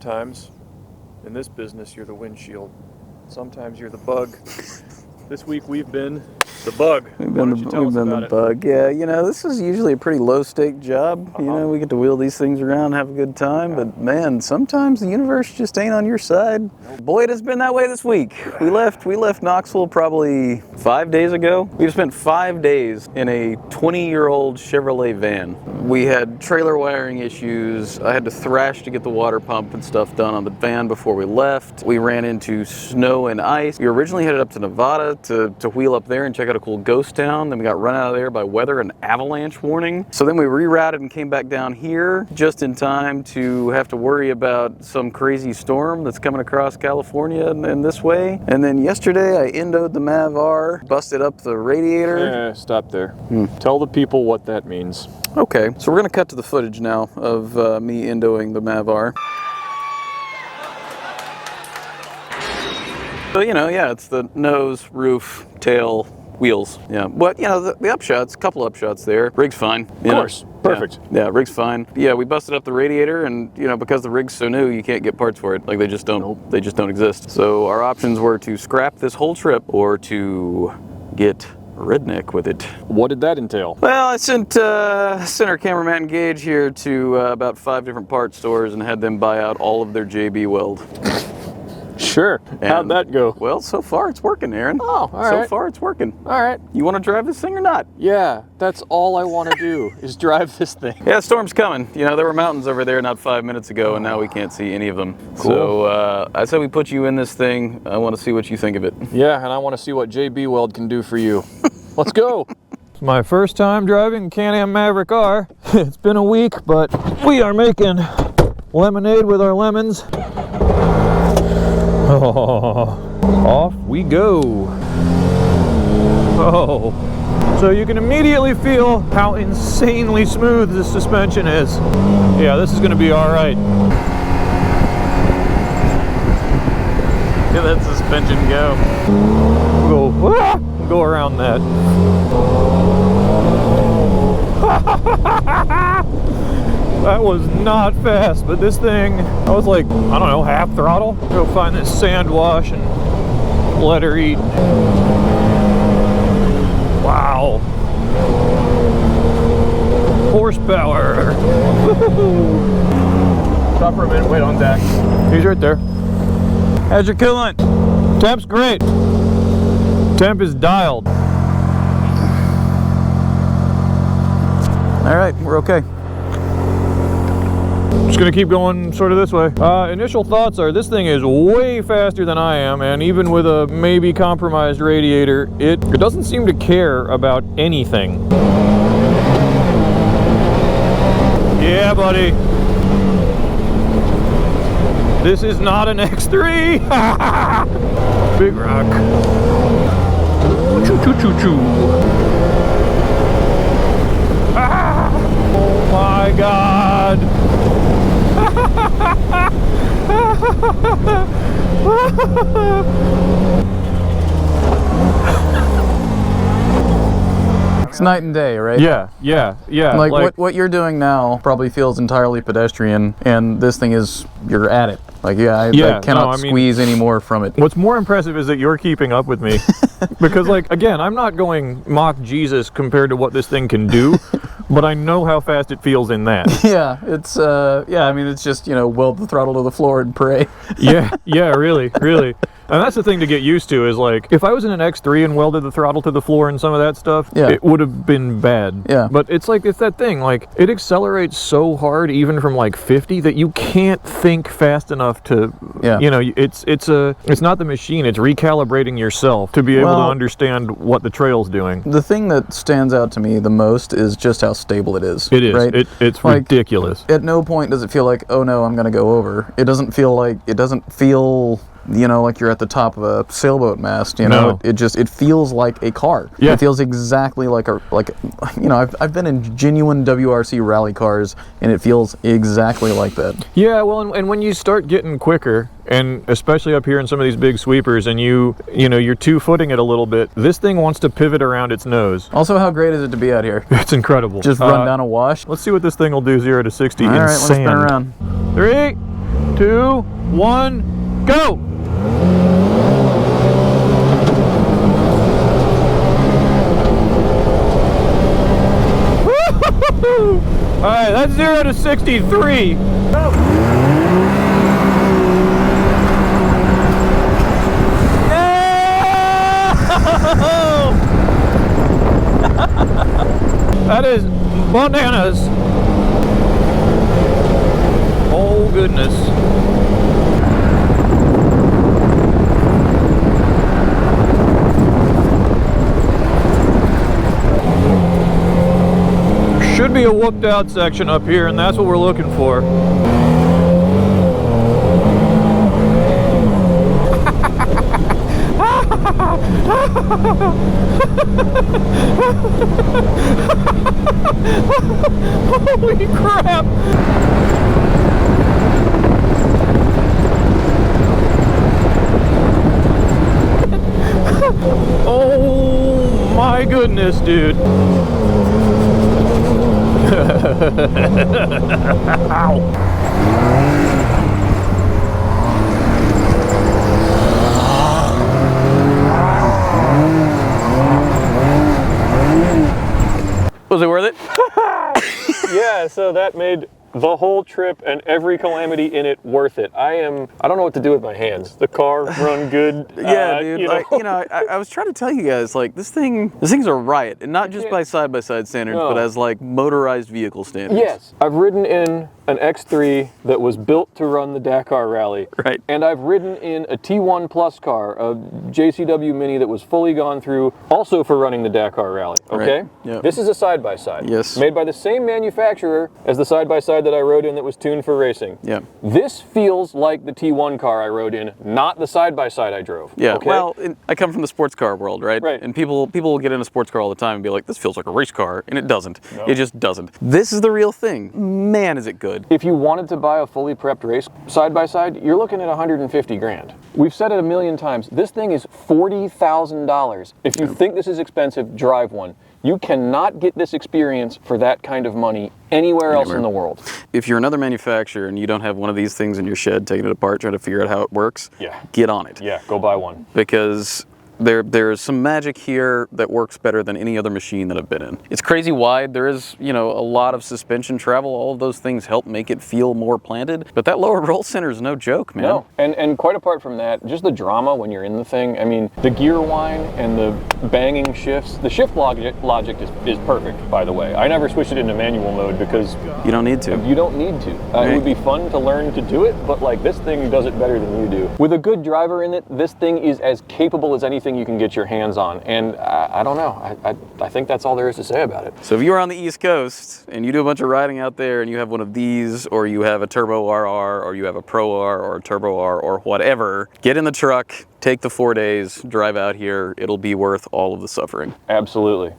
Sometimes in this business you're the windshield. Sometimes you're the bug. This week we've been the bug. We've been the bug. Yeah, you know, this is usually a pretty low-stake job. You know, we get to wheel these things around, have a good time. But man, sometimes the universe just ain't on your side. Boy, it has been that way this week. We left Knoxville probably 5 days ago. We've spent 5 days in a 20-year-old Chevrolet van. We had trailer wiring issues. I had to thrash to get the water pump and stuff done on the van before we left. We ran into snow and ice. We originally headed up to Nevada to wheel up there and check out a cool ghost town. Then we got run out of there by weather and avalanche warning. So then we rerouted and came back down here just in time to have to worry about some crazy storm that's coming across California and this way. And then yesterday I endoed the Mav R, busted up the radiator. Yeah, stop there. Tell the people what that means. Okay, so we're gonna cut to the footage now of me endoing the Mav R. So, you know, yeah, it's the nose, roof, tail, wheels. Yeah, but, you know, the upshots, couple upshots there. Rig's fine. Of course, perfect. Yeah, rig's fine. Yeah, we busted up the radiator, and, you know, because the rig's so new, you can't get parts for it. Like, they just don't, they just don't exist. So our options were to scrap this whole trip or to get redneck with it. What did that entail? Well, I sent our cameraman Gage here to about 5 different parts stores and had them buy out all of their JB Weld. Sure. How'd that go? Well, so far it's working, Aaron. Oh, all right. So far it's working. All right. You want to drive this thing or not? Yeah, that's all I want to do is drive this thing. Yeah, the storm's coming. You know, there were mountains over there not 5 minutes ago, and now we can't see any of them. Cool. So I said we put you in this thing. I want to see what you think of it. Yeah, and I want to see what JB Weld can do for you. Let's go. It's my first time driving Can-Am Maverick R. It's been a week, but we are making lemonade with our lemons. Oh, off we go. Oh, so you can immediately feel how insanely smooth this suspension is. Yeah, this is going to be all right. Look at that suspension go. Go around that. That was not fast, but this thing, I was like, I don't know, half throttle. Go find this sand wash and let her eat. Wow. Horsepower. Stop for a minute, wait on Dak. He's right there. How's your coolant? Temp's great. Temp is dialed. All right, we're okay. Just gonna keep going sort of this way. Initial thoughts are this thing is way faster than I am, and even with a maybe compromised radiator, it doesn't seem to care about anything. Yeah, buddy. This is not an X3. Big rock. Choo choo choo choo. Ah! Oh my God. It's night and day, right? Yeah. Like what you're doing now probably feels entirely pedestrian, and this thing is, you're at it. Like, I cannot squeeze any more from it. What's more impressive is that you're keeping up with me. Because, like, again, I'm not going mock Jesus compared to what this thing can do, but I know how fast it feels in that. Yeah, it's, I mean, it's just, you know, weld the throttle to the floor and pray. Yeah, really. And that's the thing to get used to is, like, if I was in an X3 and welded the throttle to the floor and some of that stuff, it would have been bad. Yeah. But it's like, it's that thing, like, it accelerates so hard even from, like, 50 that you can't think fast enough to, you know, it's not the machine, it's recalibrating yourself to be able to understand what the trail's doing. The thing that stands out to me the most is just how stable it is. It is. Right? It's like, ridiculous. At no point does it feel like, oh no, I'm going to go over. It doesn't feel, you know, like you're at the top of a sailboat mast, you know. No. It feels like a car. Yeah. It feels exactly like you know, I've been in genuine WRC rally cars, and it feels exactly like that. Yeah, well, and when you start getting quicker, and especially up here in some of these big sweepers, and you know, you're two-footing it a little bit, this thing wants to pivot around its nose. Also, how great is it to be out here? It's incredible. Just run down a wash. Let's see what this thing will do 0 to 60 All in right, let's sand. spin around. 3, 2, 1, go! All right, that's 0 to 63. Go. That is bananas. Oh goodness. Should be a whooped out section up here, and that's what we're looking for. Holy crap! Oh my goodness, dude. Ow. Was it worth it? Yeah, so that made the whole trip and every calamity in it worth it. I don't know what to do with my hands. The car run good. Yeah, dude. I was trying to tell you guys, like, this thing's a riot, and not just by side-by-side standards, but as like motorized vehicle standards. Yes, I've ridden in an X3 that was built to run the Dakar Rally. Right. And I've ridden in a T1 Plus car, a JCW Mini that was fully gone through, also for running the Dakar Rally. Okay. Right. Yep. This is a side-by-side. Yes. Made by the same manufacturer as the side-by-side that I rode in that was tuned for racing. Yeah. This feels like the T1 car I rode in, not the side-by-side I drove. Yeah. Okay? Well, I come from the sports car world, right? Right. And people will get in a sports car all the time and be like, this feels like a race car, and it doesn't. No. It just doesn't. This is the real thing. Man, is it good. If you wanted to buy a fully prepped race side-by-side, you're looking at 150 grand. We've said it a million times. This thing is $40,000. If you think this is expensive, drive one. You cannot get this experience for that kind of money anywhere else in the world. If you're another manufacturer and you don't have one of these things in your shed, taking it apart, trying to figure out how it works, get on it. Yeah, go buy one. Because there's some magic here that works better than any other machine that I've been in. It's crazy wide. There is, a lot of suspension travel. All of those things help make it feel more planted. But that lower roll center is no joke, man. No, and quite apart from that, just the drama when you're in the thing. I mean, the gear whine and the banging shifts. The shift logic is perfect, by the way. I never switched it into manual mode because you don't need to. You don't need to. It would be fun to learn to do it, but like this thing does it better than you do. With a good driver in it, this thing is as capable as anything you can get your hands on, and I don't know. I think that's all there is to say about it. So if you are on the East Coast and you do a bunch of riding out there and you have one of these, or you have a Turbo RR, or you have a Pro R, or a Turbo R, or whatever, get in the truck, take the 4 days, drive out here. It'll be worth all of the suffering. Absolutely.